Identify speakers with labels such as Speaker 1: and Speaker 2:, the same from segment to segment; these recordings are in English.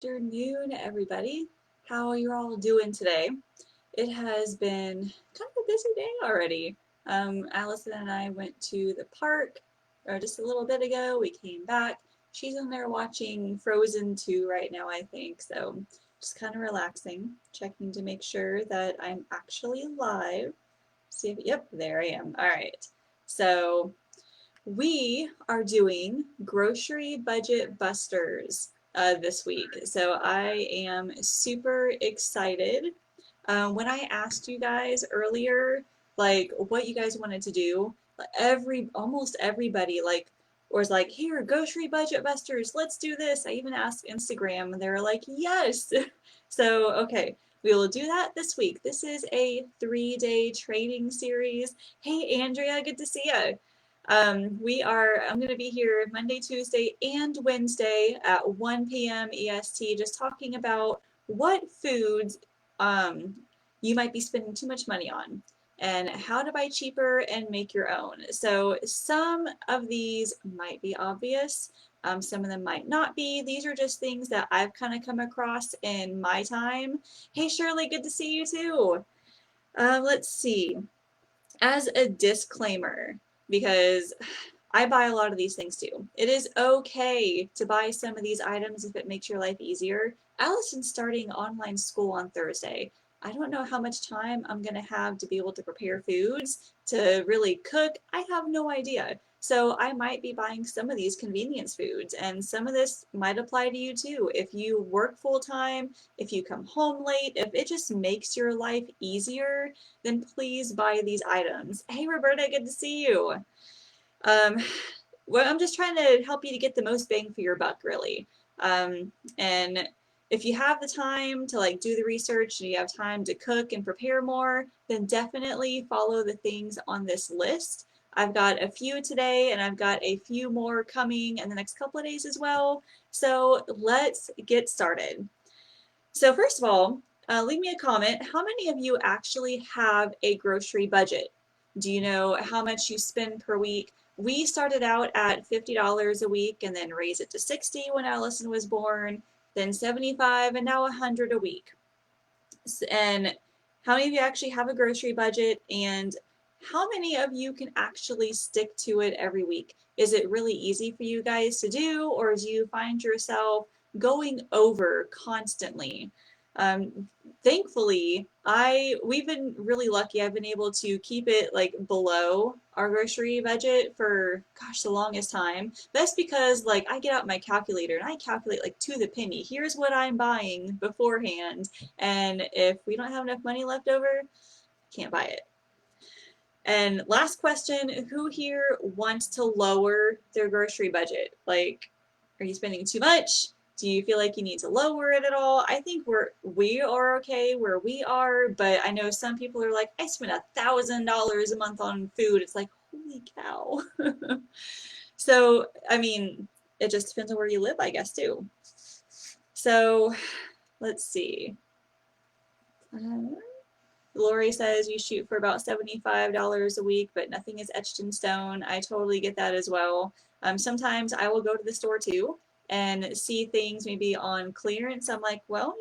Speaker 1: Afternoon, everybody. How are you all doing today? It has been kind of a busy day already. Allison and I went to the park just a little bit ago. We came back. She's in there watching Frozen 2 right now, I think. So just kind of relaxing, checking to make sure that I'm actually live. See if, yep, there I am. All right. So we are doing grocery budget busters this week. So I am super excited. When I asked you guys earlier, like what you guys wanted to do, almost everybody was like, here, grocery budget busters, let's do this. I even asked Instagram and they were like, yes. So, okay, we will do that this week. This is a 3-day trading series. Hey, Andrea, good to see you. I'm going to be here Monday, Tuesday, and Wednesday at 1 p.m. EST, just talking about what foods you might be spending too much money on and how to buy cheaper and make your own. So some of these might be obvious. Some of them might not be. These are just things that I've kind of come across in my time. Hey, Shirley, good to see you too. Let's see. As a disclaimer, because I buy a lot of these things too. It is okay to buy some of these items if it makes your life easier. Allison's starting online school on Thursday. I don't know how much time I'm going to have to be able to prepare foods, to really cook. I have no idea. So I might be buying some of these convenience foods, and some of this might apply to you too. If you work full time, if you come home late, if it just makes your life easier, then please buy these items. Hey Roberta, good to see you. Um, well, I'm just trying to help you to get the most bang for your buck, really. And if you have the time to like do the research and you have time to cook and prepare more, then definitely follow the things on this list. I've got a few today and I've got a few more coming in the next couple of days as well. So let's get started. So first of all, leave me a comment. How many of you actually have a grocery budget? Do you know how much you spend per week? We started out at $50 a week and then raised it to 60 when Allison was born, then 75 and now 100 a week. And how many of you actually have a grocery budget, and how many of you can actually stick to it every week? Is it really easy for you guys to do, or do you find yourself going over constantly? Thankfully, we've been really lucky. I've been able to keep it like below our grocery budget for gosh the longest time. That's because like I get out my calculator and I calculate like to the penny. Here's what I'm buying beforehand, and if we don't have enough money left over, can't buy it. And last question, who here wants to lower their grocery budget? Like, are you spending too much? Do you feel like you need to lower it at all? I think we are okay where we are, but I know some people are like, I spend $1,000 a month on food. It's like, holy cow. So, I mean, it just depends on where you live, I guess, too. So, let's see. Lori says you shoot for about $75 a week, but nothing is etched in stone. I totally get that as well. Sometimes I will go to the store too and see things maybe on clearance. I'm like, well,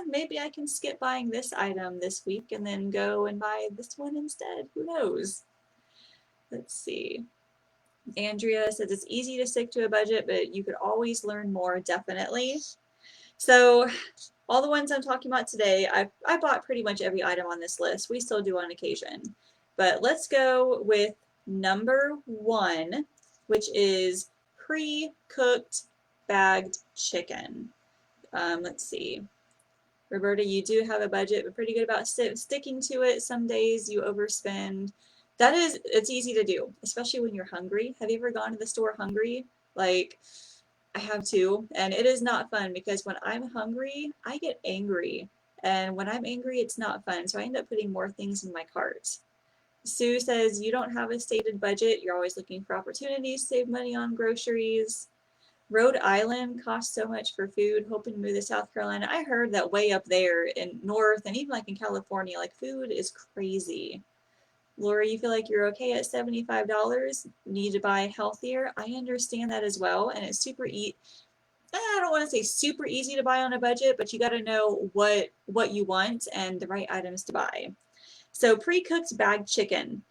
Speaker 1: maybe I can skip buying this item this week and then go and buy this one instead. Who knows? Let's see. Andrea says it's easy to stick to a budget, but you could always learn more, definitely. So all the ones I'm talking about today, I bought pretty much every item on this list. We still do on occasion. But let's go with number one, which is pre-cooked bagged chicken. Let's see. Roberta, you do have a budget, but pretty good about sticking to it. Some days you overspend. It's easy to do, especially when you're hungry. Have you ever gone to the store hungry? Like, I have too, and it is not fun because when I'm hungry, I get angry. And when I'm angry, it's not fun. So I end up putting more things in my cart. Sue says you don't have a stated budget. You're always looking for opportunities to save money on groceries. Rhode Island costs so much for food, hoping to move to South Carolina. I heard that way up there in North and even like in California, like food is crazy. Laura, you feel like you're okay at $75? Need to buy healthier? I understand that as well, and it's super eat. I don't want to say super easy to buy on a budget, but you got to know what you want and the right items to buy. So pre-cooked bagged chicken.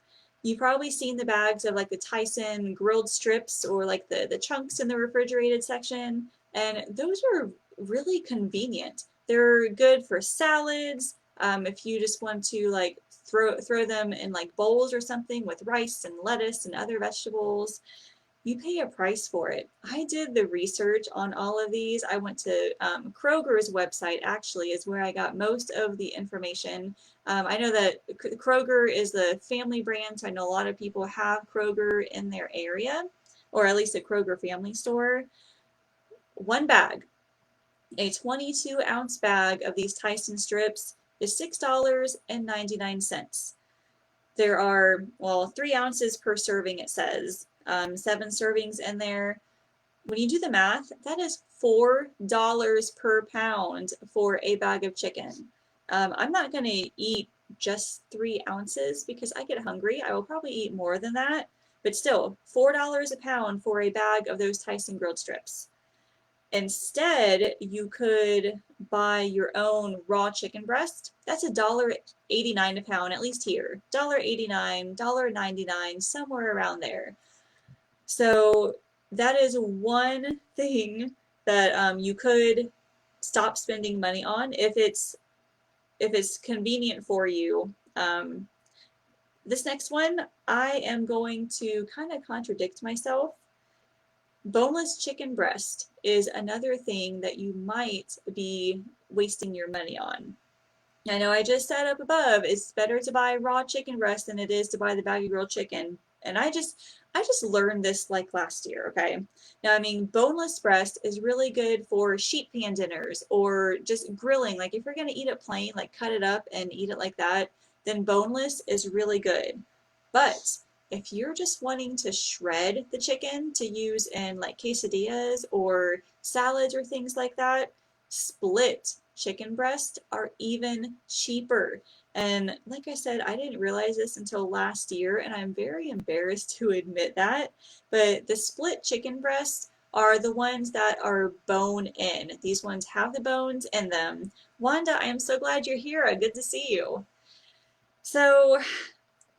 Speaker 1: You've probably seen the bags of like the Tyson grilled strips or like the chunks in the refrigerated section, and those are really convenient. They're good for salads. If you just want to like throw them in like bowls or something with rice and lettuce and other vegetables, you pay a price for it. I did the research on all of these. I went to Kroger's website, actually, is where I got most of the information. I know that Kroger is the family brand, so I know a lot of people have Kroger in their area, or at least a Kroger family store. One bag, a 22-ounce bag of these Tyson strips is $6.99. There are, well, 3 ounces per serving, it says. 7 servings in there. When you do the math, that is $4 per pound for a bag of chicken. I'm not going to eat just 3 ounces because I get hungry. I will probably eat more than that, but still, $4 a pound for a bag of those Tyson grilled strips. Instead, you could buy your own raw chicken breast. That's $1.89 a pound, at least here. $1.89, $1.99, somewhere around there. So that is one thing that you could stop spending money on if it's convenient for you. This next one, I am going to kind of contradict myself. Boneless chicken breast is another thing that you might be wasting your money on. I know I just said up above, it's better to buy raw chicken breast than it is to buy the bag of grilled chicken. And I just learned this like last year, okay? Now, I mean, boneless breast is really good for sheet pan dinners or just grilling. Like if you're gonna eat it plain, like cut it up and eat it like that, then boneless is really good. But if you're just wanting to shred the chicken to use in like quesadillas or salads or things like that, split chicken breasts are even cheaper. And like I said, I didn't realize this until last year, and I'm very embarrassed to admit that. But the split chicken breasts are the ones that are bone in. These ones have the bones in them. Wanda, I am so glad you're here. Good to see you. So,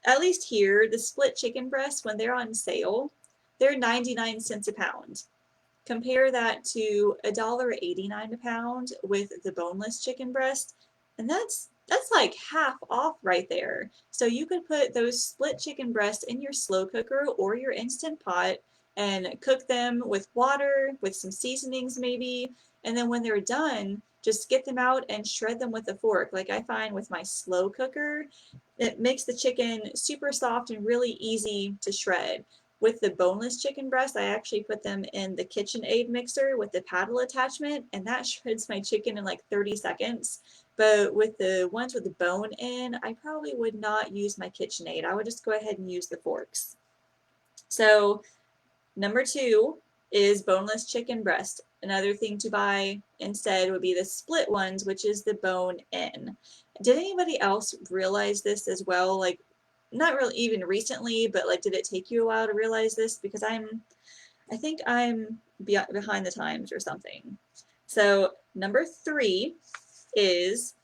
Speaker 1: at least here, the split chicken breasts, when they're on sale, they're 99 cents a pound. Compare that to $1.89 a pound with the boneless chicken breast, and that's like half off right there. So you could put those split chicken breasts in your slow cooker or your Instant Pot and cook them with water, with some seasonings maybe, and then when they're done, just get them out and shred them with a fork. Like I find with my slow cooker, it makes the chicken super soft and really easy to shred. With the boneless chicken breast, I actually put them in the KitchenAid mixer with the paddle attachment, and that shreds my chicken in like 30 seconds. But with the ones with the bone in, I probably would not use my KitchenAid. I would just go ahead and use the forks. So number two is boneless chicken breast. Another thing to buy instead would be the split ones, which is the bone in. Did anybody else realize this as well? Like, not really even recently, but like, did it take you a while to realize this? Because I think I'm behind the times or something. So number three is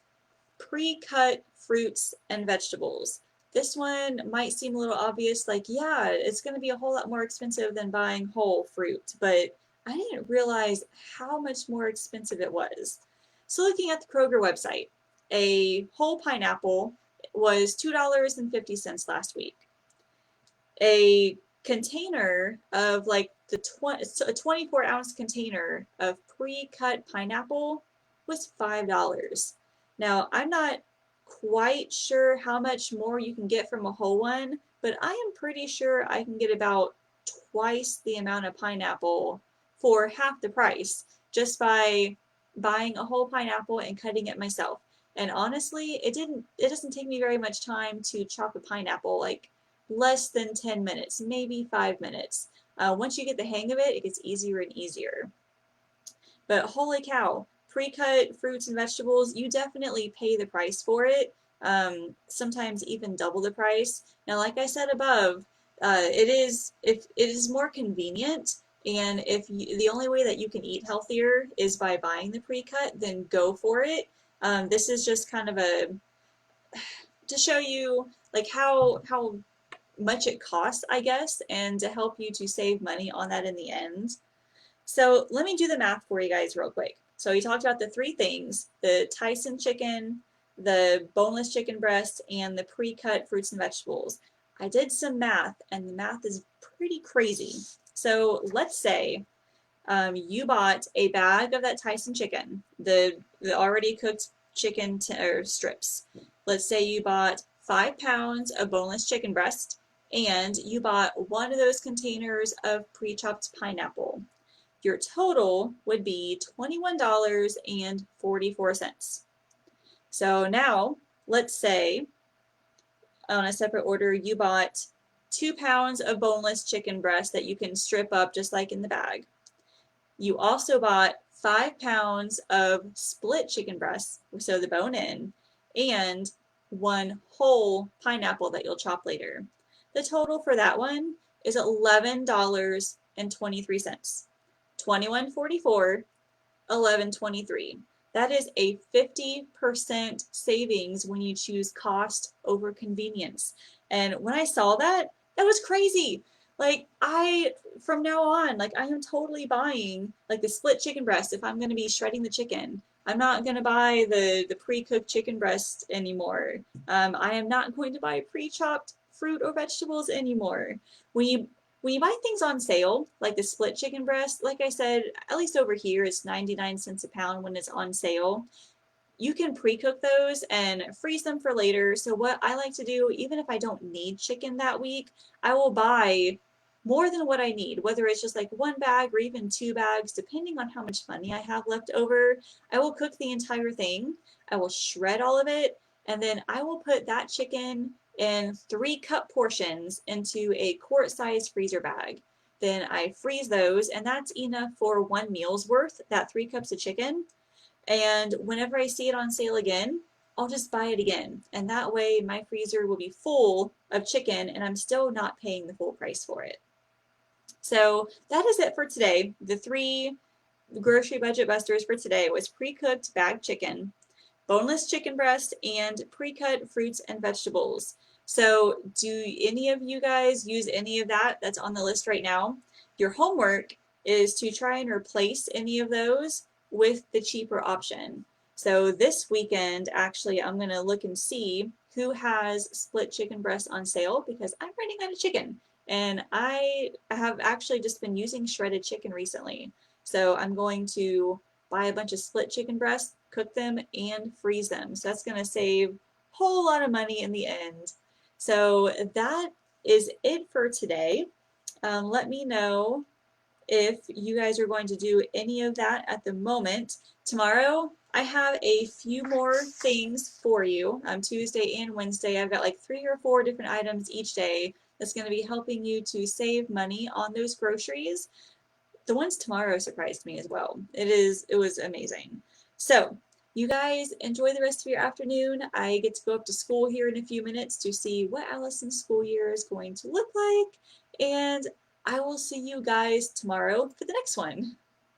Speaker 1: pre-cut fruits and vegetables. This one might seem a little obvious, like, yeah, it's going to be a whole lot more expensive than buying whole fruit, but I didn't realize how much more expensive it was. So looking at the Kroger website, a whole pineapple was $2.50 last week. A container of like a 24-ounce container of pre-cut pineapple was $5. Now, I'm not quite sure how much more you can get from a whole one, but I am pretty sure I can get about twice the amount of pineapple for half the price just by buying a whole pineapple and cutting it myself. And honestly, it doesn't take me very much time to chop a pineapple, like less than 10 minutes, maybe 5 minutes. Once you get the hang of it, it gets easier and easier. But holy cow, pre-cut fruits and vegetables, you definitely pay the price for it. Sometimes even double the price. Now, like I said above, it is more convenient, And if you, the only way that you can eat healthier is by buying the pre-cut, then go for it. This is just kind of a to show you like how much it costs, I guess, and to help you to save money on that in the end. So let me do the math for you guys real quick. So we talked about the three things: the Tyson chicken, the boneless chicken breast, and the pre-cut fruits and vegetables. I did some math, and the math is pretty crazy. So let's say you bought a bag of that Tyson chicken, the already cooked chicken or strips. Let's say you bought 5 pounds of boneless chicken breast, and you bought one of those containers of pre-chopped pineapple. Your total would be $21.44. So now, let's say on a separate order, you bought 2 pounds of boneless chicken breast that you can strip up just like in the bag. You also bought 5 pounds of split chicken breast, so the bone in, and one whole pineapple that you'll chop later. The total for that one is $11.23. 21.44, 11.23. That is a 50% savings when you choose cost over convenience. And when I saw that, that was crazy. Like from now on, like I am totally buying like the split chicken breast if I'm going to be shredding the chicken. I'm not going to buy the pre-cooked chicken breast anymore. I am not going to buy pre-chopped fruit or vegetables anymore. When you when you buy things on sale, like the split chicken breast, like I said, at least over here, it's 99 cents a pound when it's on sale. You can pre-cook those and freeze them for later. So what I like to do, even if I don't need chicken that week, I will buy more than what I need, whether it's just like one bag or even 2 bags, depending on how much money I have left over. I will cook the entire thing. I will shred all of it, and then I will put that chicken in 3-cup portions into a quart-sized freezer bag. Then I freeze those, and that's enough for one meal's worth, that 3 cups of chicken. And whenever I see it on sale again, I'll just buy it again. And that way my freezer will be full of chicken and I'm still not paying the full price for it. So that is it for today. The 3 grocery budget busters for today was pre-cooked bagged chicken, boneless chicken breast, and pre-cut fruits and vegetables. So do any of you guys use any of that that's on the list right now? Your homework is to try and replace any of those with the cheaper option. So this weekend, actually, I'm going to look and see who has split chicken breast on sale because I'm running out of chicken. And I have actually just been using shredded chicken recently. So I'm going to buy a bunch of split chicken breasts, cook them, and freeze them. So that's going to save a whole lot of money in the end. So that is it for today. Let me know if you guys are going to do any of that at the moment. Tomorrow, I have a few more things for you. Tuesday and Wednesday, I've got like 3 or 4 different items each day that's going to be helping you to save money on those groceries. The ones tomorrow surprised me as well. It was amazing. So you guys enjoy the rest of your afternoon. I get to go up to school here in a few minutes to see what Allison's school year is going to look like. And I will see you guys tomorrow for the next one.